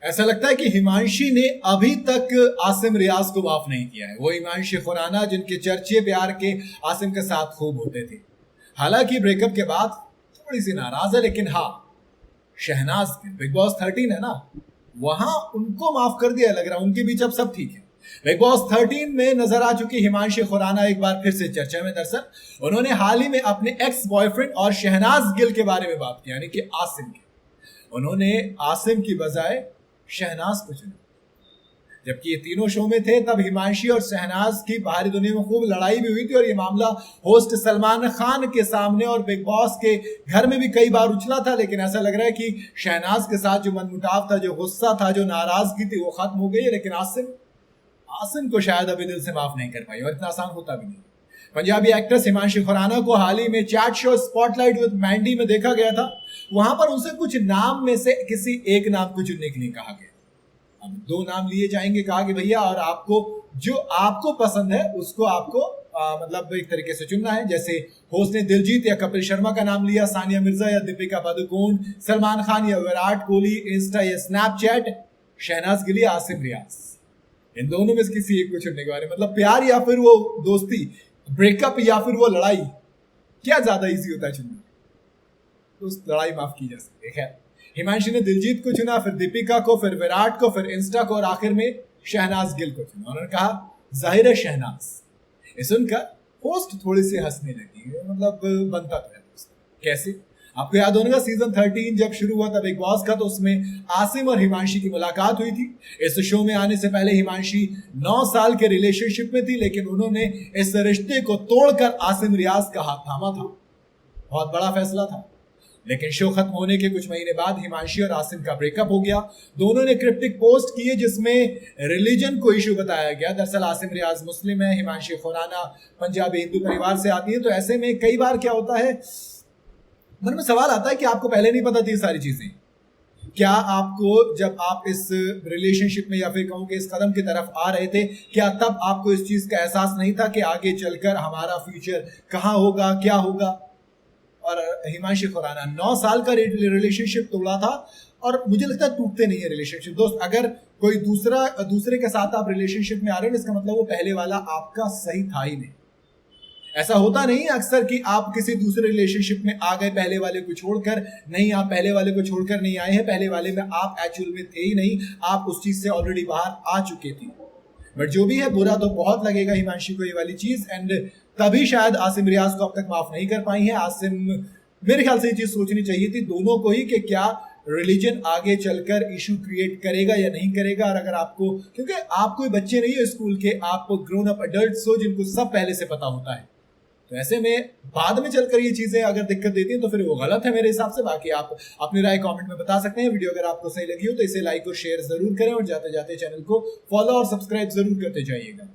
ऐसा लगता है कि हिमांशी ने अभी तक आसिम रियाज को माफ नहीं किया है। वो हिमांशी खुराना जिनके चर्चे प्यार के आसिम के साथ खूब होते थे। हालांकि ब्रेकअप के बाद थोड़ी सी नाराज है, लेकिन हाँ, शहनाज बिग बॉस 13 है ना, वहां उनको माफ कर दिया लग रहा है। उनके बीच अब सब ठीक है। बिग बॉस 13 में नजर आ चुकी हिमांशी खुराना एक बार फिर से चर्चा में। दरअसल उन्होंने हाल ही में अपने एक्स बॉयफ्रेंड और शहनाज गिल के बारे में बात की, यानी कि आसिम की। उन्होंने आसिम की बजाय शहनाज को चुना। जबकि ये तीनों शो में थे, तब हिमांशी और शहनाज की बाहरी दुनिया में खूब लड़ाई भी हुई थी और ये मामला होस्ट सलमान खान के सामने और बिग बॉस के घर में भी कई बार उछला था। लेकिन ऐसा लग रहा है कि शहनाज के साथ जो मनमुटाव था, जो गुस्सा था, जो नाराजगी थी, वो खत्म हो गई है। लेकिन आसिम को शायद अभी दिल से माफ नहीं कर पाई, और इतना आसान होता भी नहीं। पंजाबी एक्ट्रेस हिमांशी खुराना को हाल ही में chat show spotlight with Mandy में देखा गया था। वहां पर उनसे कुछ नाम में से किसी एक नाम को चुनने के लिए कहा गया। अब 2 नाम लिए जाएंगे, कहा कि भैया और आपको जो आपको पसंद है उसको आपको मतलब एक तरीके से चुनना है। जैसे होस्ट ने दिलजीत या कपिल शर्मा का नाम लिया, सानिया मिर्जा या दीपिका पादुकोण, सलमान खान या विराट कोहली, इंस्टा या स्नैपचैट, शहनाज गिल या आसिम रियाज। इन दोनों में से किसी एक को चुनने के बारे में, मतलब प्यार या फिर वो दोस्ती, ब्रेकअप या फिर वो लड़ाई, क्या ज्यादा इजी होता है चुनना? तो उस लड़ाई माफ की जा सकती है। खैर, हिमांशी ने दिलजीत को चुना, फिर दीपिका को, फिर विराट को, फिर इंस्टा को और आखिर में शहनाज गिल को चुना। उन्होंने कहा जाहिर है शहनाज। ये सुनकर होस्ट थोड़ी सी हंसने लगी, मतलब बनता तो है दोस्त। कैसे? आपको याद होगा सीजन 13 जब शुरू हुआ था बिग बॉस का, तो उसमें आसिम और हिमांशी की मुलाकात हुई थी। इस शो में आने से पहले हिमांशी 9 साल के रिलेशनशिप में थी, लेकिन उन्होंने इस रिश्ते को तोड़कर आसिम रियाज का हाथ थामा था। बहुत बड़ा फैसला था। लेकिन शो खत्म होने के कुछ महीने बाद हिमांशी और आसिम का ब्रेकअप हो गया। दोनों ने क्रिप्टिक पोस्ट किए जिसमें रिलीजन को इशू बताया गया। दरअसल आसिम रियाज मुस्लिम है, हिमांशी खुराना पंजाबी हिंदू परिवार से आती है। तो ऐसे में कई बार क्या होता है, मन में सवाल आता है कि आपको पहले नहीं पता थी सारी चीजें? क्या आपको जब आप इस रिलेशनशिप में या फिर कहूं कि इस कदम की तरफ आ रहे थे, क्या तब आपको इस चीज का एहसास नहीं था कि आगे चलकर हमारा फ्यूचर कहां होगा, क्या होगा? और हिमांशी खुराना 9 साल का रिलेशनशिप तोड़ा था, और मुझे लगता है टूटते नहीं है रिलेशनशिप। दोस्त, अगर कोई दूसरे के साथ आप रिलेशनशिप में आ रहे हैं, इसका मतलब वो पहले वाला आपका सही था ही नहीं। ऐसा होता नहीं अक्सर कि आप किसी दूसरे रिलेशनशिप में आ गए पहले वाले को छोड़कर। नहीं, आप पहले वाले को छोड़कर नहीं आए हैं, पहले वाले में आप एक्चुअल में थे ही नहीं, आप उस चीज से ऑलरेडी बाहर आ चुके थे। बट जो भी है, बुरा तो बहुत लगेगा हिमांशी को ये वाली चीज, एंड तभी शायद आसिम रियाज को अब तक माफ नहीं कर पाई है। आसिम, मेरे ख्याल से ये चीज सोचनी चाहिए थी दोनों को ही कि क्या रिलीजन आगे चलकर इशू क्रिएट करेगा या नहीं करेगा। और अगर आपको, क्योंकि आप कोई बच्चे नहीं हो स्कूल के, आप ग्रोन अप अडल्ट्स हो जिनको सब पहले से पता होता है, तो ऐसे में बाद में चलकर ये चीजें अगर दिक्कत देती हैं तो फिर वो गलत है मेरे हिसाब से। बाकी आप अपनी राय कमेंट में बता सकते हैं। वीडियो अगर आपको सही लगी हो तो इसे लाइक और शेयर जरूर करें, और जाते जाते चैनल को फॉलो और सब्सक्राइब जरूर करते जाइएगा।